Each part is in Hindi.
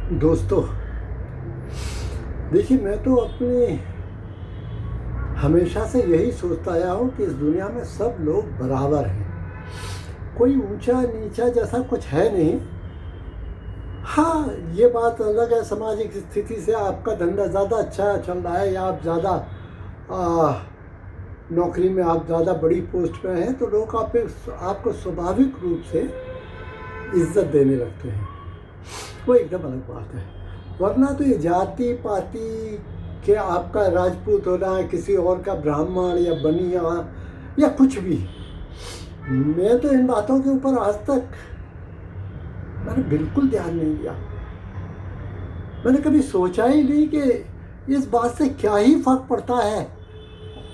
दोस्तों, देखिए मैं तो अपने हमेशा से यही सोचता आया हूँ कि इस दुनिया में सब लोग बराबर हैं। कोई ऊंचा नीचा जैसा कुछ है नहीं। हाँ, ये बात अलग है, सामाजिक स्थिति से आपका धंधा ज़्यादा अच्छा चल रहा है या आप ज़्यादा नौकरी में आप ज़्यादा बड़ी पोस्ट पे हैं तो लोग आपको स्वाभाविक रूप से इज्जत देने लगते हैं। वो एकदम अलग बात है। वरना तो ये जाति पाति के आपका राजपूत होना है, किसी और का ब्राह्मण या बनिया या कुछ भी, मैं तो इन बातों के ऊपर आज तक मैंने बिल्कुल ध्यान नहीं दिया। मैंने कभी सोचा ही नहीं कि इस बात से क्या ही फर्क पड़ता है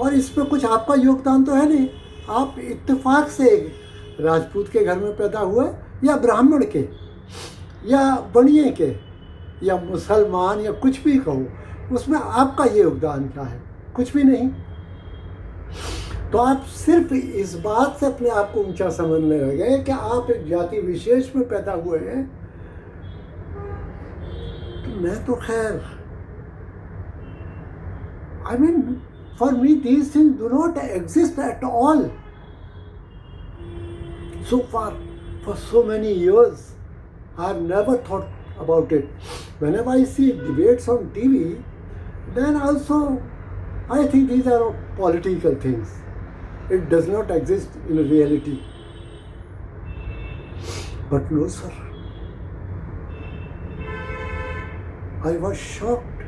और इसमें कुछ आपका योगदान तो है नहीं। आप इत्तेफाक से राजपूत के घर में पैदा हुए या ब्राह्मण के या बनिए के या मुसलमान या कुछ भी कहो, उसमें आपका ये योगदान क्या है? कुछ भी नहीं। तो आप सिर्फ इस बात से अपने आप को ऊंचा समझने लगे कि आप एक जाति विशेष में पैदा हुए हैं। तो मैं तो खैर, I mean, for me these things do not exist at all. So far, for so many years, I have never thought about it. Whenever I see debates on TV, then also I think these are political things. It does not exist in reality. But no, sir. I was shocked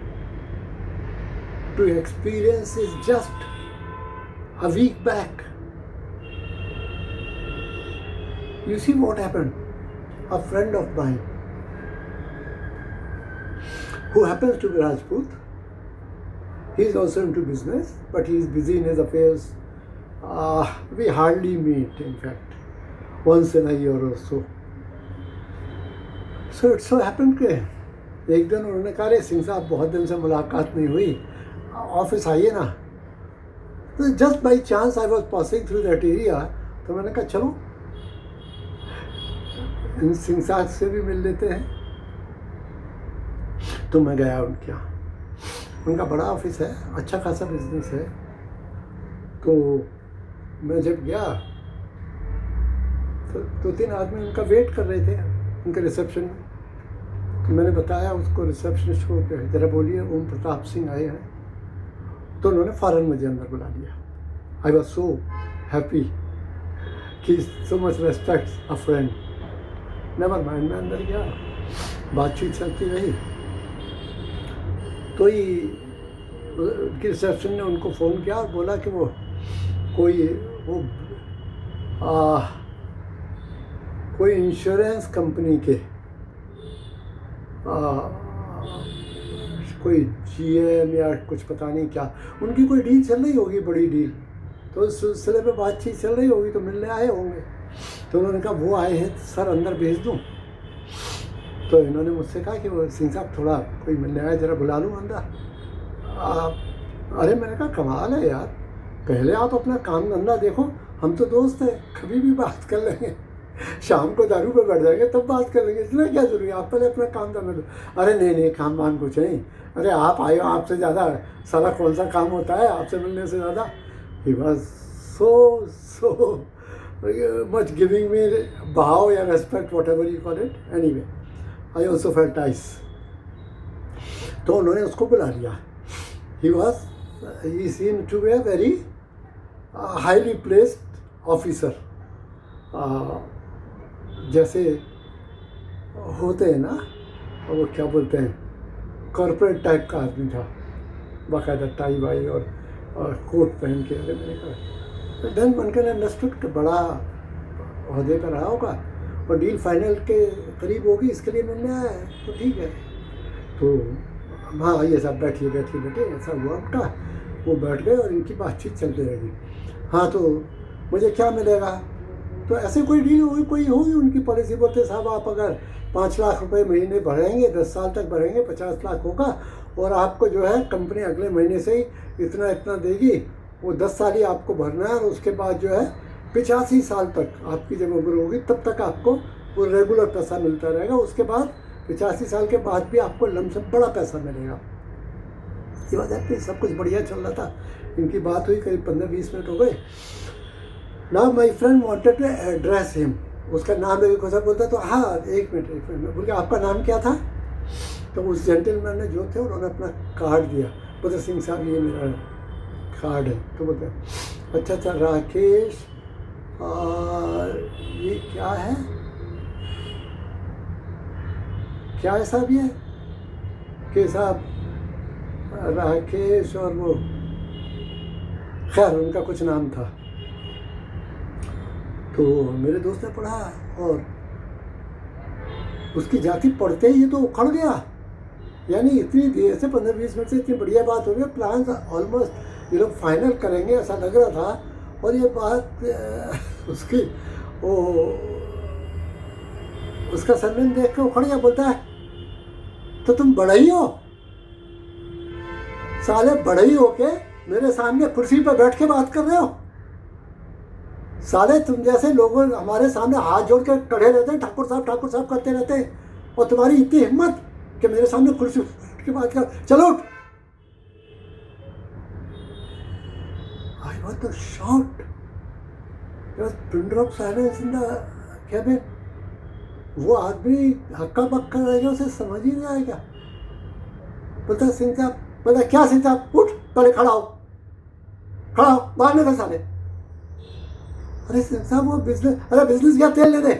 to experience this just a week back. You see what happened? A friend of mine who happens to be Rajput, he is also into business, but he is busy in his affairs. We hardly meet, in fact, once in a year or so. So it so happened कि एक दिन उन्होंने कहा, अरे सिंह साहब बहुत दिन से मुलाकात नहीं हुई, ऑफिस आइए ना। तो just by chance I was passing through that area, तो मैंने कहा चलो इन सिंह साहब से भी मिल लेते हैं। तो मैं गया उनके यहाँ। उनका बड़ा ऑफिस है, अच्छा खासा बिजनेस है। तो मैं जब गया तो 2-3 आदमी उनका वेट कर रहे थे उनके रिसेप्शन में। तो मैंने बताया उसको, रिसेप्शनिस्ट को, जरा बोलिए ओम प्रताप सिंह आए हैं। तो उन्होंने फ़ौरन मुझे अंदर बुला लिया। आई वॉज सो हैप्पी कि सो मच रेस्पेक्ट्स अ फ्रेंड। नेवर माइंड, मैं अंदर गया, बातचीत चलती रही। तो ही उनकी रिसेप्शन ने उनको फ़ोन किया और बोला कि वो कोई इंश्योरेंस कंपनी के कोई GM या कुछ पता नहीं क्या, उनकी कोई डील चल रही होगी, बड़ी डील। तो उस सिलसिले में बातचीत चल रही होगी, तो मिलने आए होंगे। तो उन्होंने कहा वो आए हैं सर, अंदर भेज दूँ? तो इन्होंने मुझसे कहा कि वो सिंह साहब थोड़ा कोई मिलने आया, ज़रा बुला लूँ अंदर। अरे मैंने कहा कमाल है यार, पहले आप अपना काम धंधा देखो, हम तो दोस्त हैं, कभी भी बात कर लेंगे। शाम को दारू पे बैठ जाएंगे तब बात कर लेंगे, इतना क्या जरूरी है, आप पहले अपना काम धंधा दो। अरे नहीं काम वाम कुछ नहीं, अरे आप आए हो, आपसे ज़्यादा सारा कौन सा काम होता है आपसे मिलने से ज़्यादा। He was so much giving me bow या respect, whatever you call it. Anyway, I also felt nice. तो उन्होंने उसको बुला लिया। He seemed to be a very highly placed officer. जैसे होते हैं ना, वो क्या बोलते हैं, कॉर्पोरेट टाइप का आदमी था, बाकायदा टाई वाई और कोट पहन के। अरे मैंने कहा देन वन कैन अंडरस्टूड कि बड़ा ओहदे पर रहा होगा और डील फाइनल के करीब होगी, इसके लिए मिलने आया है, तो ठीक है। तो हाँ आइए साहब, बैठिए बैठिए, ऐसा हुआ उनका। वो बैठ गए और इनकी बातचीत चलती रहेगी। हाँ तो मुझे क्या मिलेगा? तो ऐसे कोई डील होगी उनकी पॉलिसी। बोलते साहब आप अगर 5 लाख रुपए महीने भरेंगे, 10 साल तक भरेंगे, 50 लाख होगा और आपको जो है कंपनी अगले महीने से ही इतना देगी। वो 10 साल ही आपको भरना है और उसके बाद जो है 85 साल तक आपकी जब उम्र होगी तब तक आपको वो रेगुलर पैसा मिलता रहेगा। उसके बाद 85 साल के बाद भी आपको लमसम बड़ा पैसा मिलेगा। ये वजह है कि सब कुछ बढ़िया चल रहा था। इनकी बात हुई करीब 15-20 मिनट हो गए। Now my friend wanted to address him. उसका नाम लेके कुछ बोलता तो हाँ एक मिनट मैं बोल के आपका नाम क्या था? तो उस जेंटलमैन ने जो थे उन्होंने अपना कार्ड दिया। बोलते सिंह साहब ये मेरा कार्ड है। तो बोलते अच्छा राकेश और ये क्या है साहब? ये कि साहब राकेश और वो खैर उनका कुछ नाम था। तो मेरे दोस्त ने पढ़ा और उसकी जाति पढ़ते ही ये तो उखड़ गया। यानी इतनी देर से 15-20 मिनट से इतनी बढ़िया बात हो रही है, प्लान ऑलमोस्ट ये लोग फाइनल करेंगे ऐसा लग रहा था, और ये बात उसकी वो उसका सरनेम देख के उखड़ गया। बोलता है तो तुम बढ़ई हो साले, बढ़ई हो के मेरे सामने कुर्सी पर बैठ के बात कर रहे हो साले। तुम जैसे लोग हमारे सामने हाथ जोड़ के खड़े रहते हैं, ठाकुर साहब करते रहते हैं, और तुम्हारी इतनी हिम्मत कि मेरे सामने कुर्सी बैठ के बात कर। चलो उठ। I was so shocked. There was pin drop silence in the cabin. वो आदमी हक्का बक्का रहेगा, उसे समझ ही नहीं आएगा। बोलता सिंह साहब, बोलता क्या सिंह साहब, उठ पहले खड़ा हो बाहर निकल साले। अरे सिंह साहब वो बिजनेस क्या तेल ले दे,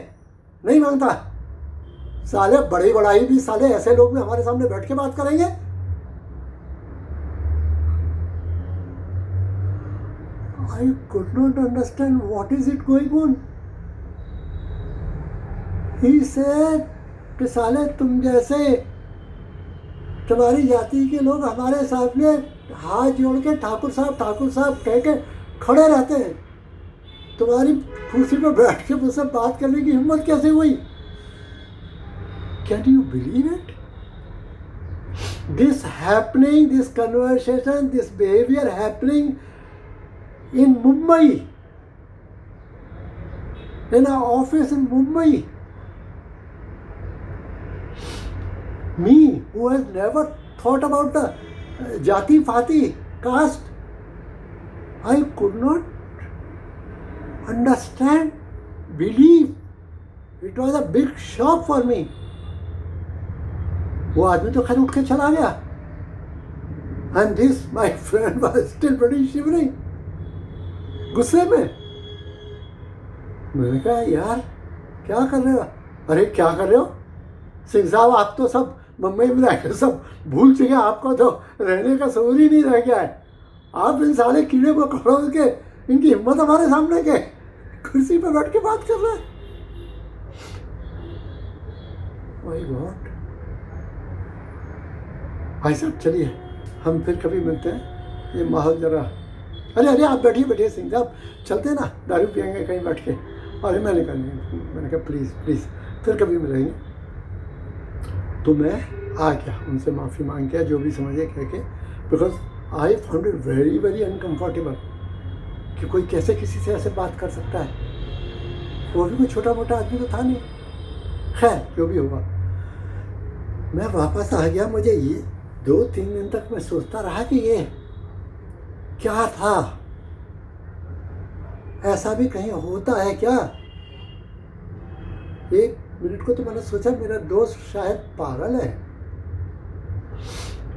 नहीं मांगता साले। बड़ी बड़ाई भी साले, ऐसे लोग भी हमारे सामने बैठ के बात करेंगे। I could not understand what is it going on. He said कि साले तुम जैसे तुम्हारी जाति के लोग हमारे सामने हाथ जोड़ के ठाकुर साहब कह के खड़े रहते हैं, तुम्हारी कुर्सी पर बैठ के मुझसे बात करने की हिम्मत कैसे हुई? Can you believe it? This happening, this conversation, this behavior happening in Mumbai, in an office in Mumbai. Me, who has never thought about the jati-pati, caste, I could not understand, believe. It was a big shock for me. वो आदमी तो खैर उठ के चला गया, and this my friend was still pretty shivering, गुस्से में। मैंने कहा यार क्या कर रहे हो? अरे क्या कर रहे हो सिंह साहब, आप तो सब मुंबई में रहकर सब भूल चुके, आपको तो रहने का शऊर ही नहीं रह गया है। आप इन सारे कीड़े को खड़ो के इनकी हिम्मत हमारे सामने के कुर्सी पर बैठ के बात कर रहे हैं। My God. भाई साहब चलिए हम फिर कभी मिलते हैं। ये माहौल जरा, अरे आप बैठिए सिंह साहब, चलते हैं ना, दारू पियेंगे कहीं बैठ के। अरे मैंने कहा प्लीज़ फिर कभी मिलेंगे। तो मैं आ गया, उनसे माफ़ी मांग के जो भी समझे कह के, because I found it very very uncomfortable कि कोई कैसे किसी से ऐसे बात कर सकता है। वो भी कोई छोटा मोटा आदमी तो था नहीं। खैर जो भी होगा, मैं वापस आ गया। मुझे ये 2-3 दिन तक मैं सोचता रहा कि ये क्या था, ऐसा भी कहीं होता है क्या। 1 मिनट को तो मैंने सोचा मेरा दोस्त शायद पागल है।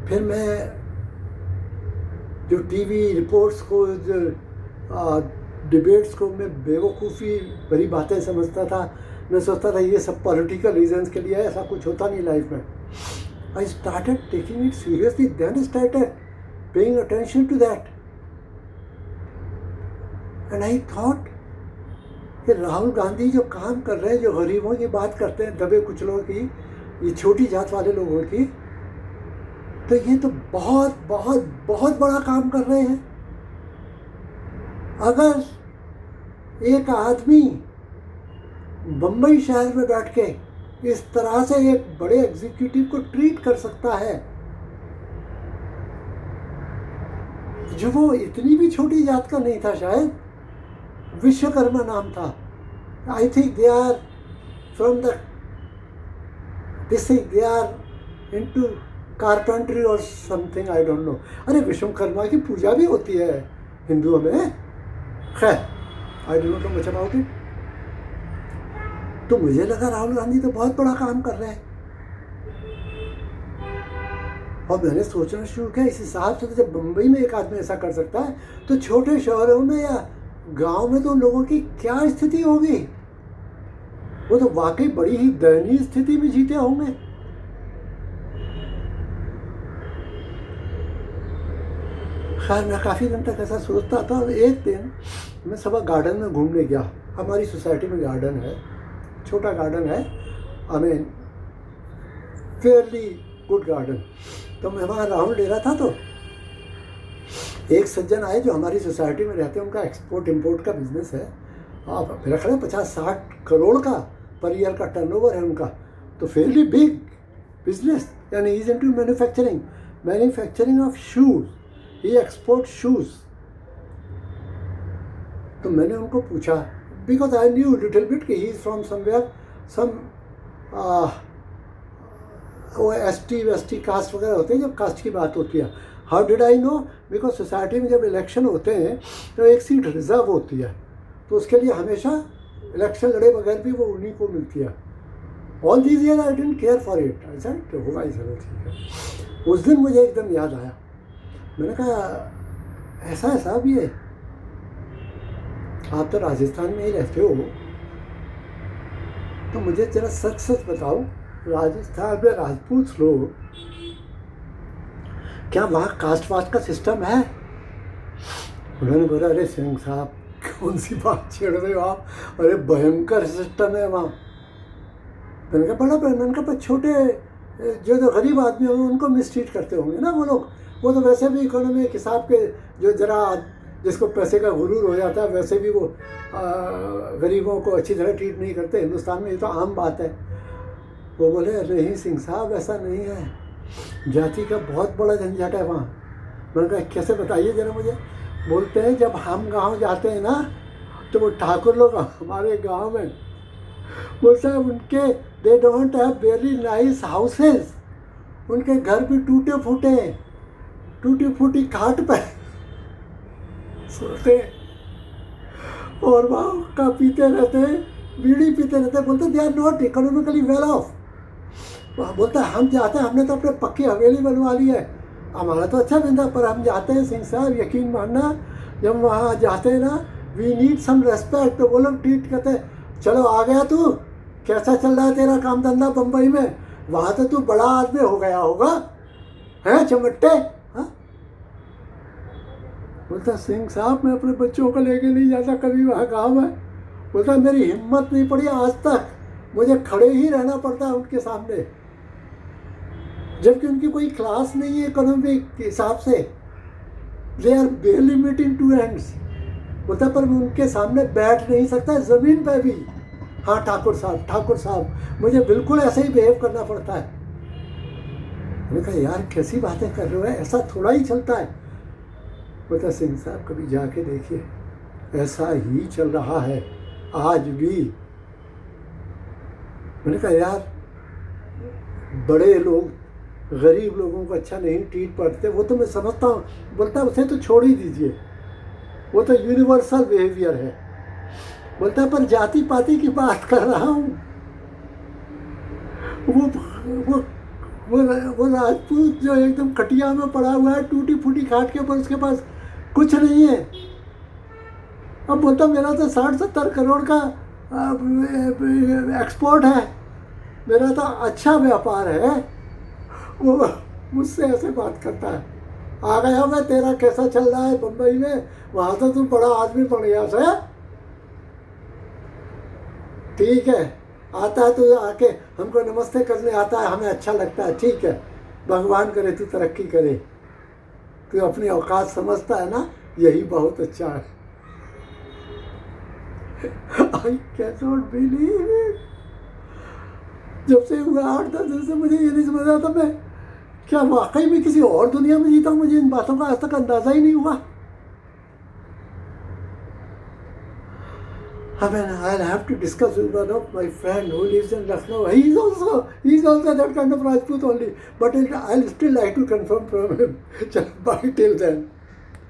फिर मैं जो टीवी रिपोर्ट्स को, जो डिबेट्स को मैं बेवकूफ़ी भरी बातें समझता था। मैं सोचता था ये सब पॉलिटिकल रीजंस के लिए है, ऐसा कुछ होता नहीं लाइफ में। I started taking it seriously, then I started paying attention to that. And I thought कि राहुल गांधी जो काम कर रहे हैं, जो गरीबों की बात करते हैं, दबे कुचलों की, ये छोटी जात वाले लोगों की, तो ये तो बहुत बहुत बहुत बड़ा काम कर रहे हैं। अगर एक आदमी बम्बई शहर में बैठ के इस तरह से एक बड़े एग्जीक्यूटिव को ट्रीट कर सकता है, जो वो इतनी भी छोटी जात का नहीं था, शायद विश्वकर्मा नाम था। I think they are from the this thing they are into carpentry और समथिंग, आई डोंट नो। अरे विश्वकर्मा की पूजा भी होती है हिंदुओं में, खैर आई don't no much about it. तो मुझे लगा राहुल गांधी तो बहुत बड़ा काम कर रहे हैं, और मैंने सोचना शुरू किया इस हिसाब से तो जब बम्बई में एक आदमी ऐसा कर सकता है तो छोटे शहरों में या गांव में तो लोगों की क्या स्थिति होगी। वो तो वाकई बड़ी ही दयनीय स्थिति में जीते होंगे। खैर मैं काफ़ी दिन तक ऐसा सोचता था, और एक दिन मैं सुबह गार्डन में घूमने गया। हमारी सोसाइटी में गार्डन है, छोटा गार्डन है, I mean fairly good garden. तो मैं वहाँ राउंड ले रहा था, तो एक सज्जन आए जो हमारी सोसाइटी में रहते हैं, उनका एक्सपोर्ट इंपोर्ट का बिजनेस है। आप मेरा ख्याल है 50-60 करोड़ का पर ईयर का टर्नओवर है उनका, तो फेयरली बिग बिजनेस। यानी is into manufacturing of shoes, he export shoes. तो मैंने उनको पूछा, because I knew little bit कि ही इज़ फ्रॉम समवेयर, सम वो एसटी वेस्टी कास्ट वगैरह होते हैं, जब कास्ट की बात होती है। How did I know? Because society में जब इलेक्शन होते हैं तो एक सीट रिजर्व होती है, तो उसके लिए हमेशा इलेक्शन लड़े बगैर भी वो उन्हीं को मिलती है। All these year I didn't care for it, ऐसा होगा ही, चलो ठीक है। उस दिन मुझे एकदम याद आया, मैंने कहा ऐसा भी है। आप तो राजस्थान में ही रहते हो, तो मुझे जरा सच बताओ, राजस्थान में राजपूत लोग, क्या वहाँ कास्ट वास्ट का सिस्टम है? उन्होंने बोला, अरे सिंह साहब कौन सी बात छेड़ रहे हो आप, अरे भयंकर सिस्टम है वहाँ। मैंने कहा बड़ा, मैंने कहा पर छोटे जो गरीब आदमी होंगे उनको मिसट्रीट करते होंगे ना वो लोग। वो तो वैसे भी इकोनॉमी के हिसाब के, जो जरा जिसको पैसे का गुरूर हो जाता है, वैसे भी वो गरीबों को अच्छी तरह ट्रीट नहीं करते। हिंदुस्तान में ये तो आम बात है। वो बोले, नहीं सिंह साहब ऐसा नहीं है, जाति का बहुत बड़ा झंझट है वहाँ। मैंने कहा कैसे, बताइए जरा मुझे। बोलते हैं जब हम गांव जाते हैं ना, तो वो ठाकुर लोग हमारे गांव में, वो सब उनके they don't have very nice houses, उनके घर भी टूटे फूटे, टूटी फूटी खाट पे सोते, और वहाँ का पीते रहते हैं, बीड़ी पीते रहते हैं। बोलते they are not economically well off. बोलता है हम जाते हैं, हमने तो अपने पक्की हवेली बनवा ली है, हमारा तो अच्छा बिंदा, पर हम जाते हैं सिंह साहब, यकीन मानना, जब वहाँ जाते हैं ना, वी नीड सम रेस्पेक्ट। तो वो लोग ट्रीट करते हैं, चलो आ गया तू, कैसा चल रहा है तेरा काम धंधा बम्बई में, वहाँ तो तू बड़ा आदमी हो गया होगा, हैं चमट्टे। हाँ, बोलता सिंह साहब मैं अपने बच्चों को लेके नहीं जाता कभी वहाँ गाँव में। बोलता मेरी हिम्मत नहीं पड़ी आज तक, मुझे खड़े ही रहना पड़ता है उनके सामने, जबकि उनकी कोई क्लास नहीं है इकोनॉमी के हिसाब से, they are barely meeting to ends. बोलता पर मैं उनके सामने बैठ नहीं सकता ज़मीन पे भी। हाँ ठाकुर साहब, मुझे बिल्कुल ऐसे ही बिहेव करना पड़ता है। मैंने कहा यार कैसी बातें कर रहे हो, ऐसा थोड़ा ही चलता है। बोलता सिंह साहब कभी जाके देखिए, ऐसा ही चल रहा है आज भी। मैंने कहा यार बड़े लोग गरीब लोगों को अच्छा नहीं ट्रीट करते, वो तो मैं समझता हूँ। बोलता उसे तो छोड़ ही दीजिए, वो तो यूनिवर्सल बिहेवियर है। बोलता पर जाति पाति की बात कर रहा हूँ, वो राजपूत जो एकदम कटिया में पड़ा हुआ है, टूटी फूटी खाट के ऊपर, उसके पास कुछ नहीं है। अब बोलता मेरा तो 60-70 करोड़ का एक्सपोर्ट है, मेरा तो अच्छा व्यापार है। वो मुझसे ऐसे बात करता है, आ गया मैं, तेरा कैसा चल रहा है बम्बई में, वहाँ तो तू बड़ा आदमी बन गया से, ठीक है, आता है तो आके हमको नमस्ते करने आता है, हमें अच्छा लगता है, ठीक है, भगवान करे तू तरक्की करे, तू अपनी औकात समझता है ना, यही बहुत अच्छा है। I cannot believe it। जब से हुआ 8-10 दिन से मुझे ये नहीं समझ आता मैं क्या वाकई में किसी और दुनिया में जीता हूँ। मुझे इन बातों का आज तक अंदाजा ही नहीं हुआ। I mean, I'll have to discuss with one of my friend who lives in Lucknow. He's also that kind of Rajput only. But I'll still like to confirm from him. Bye till then.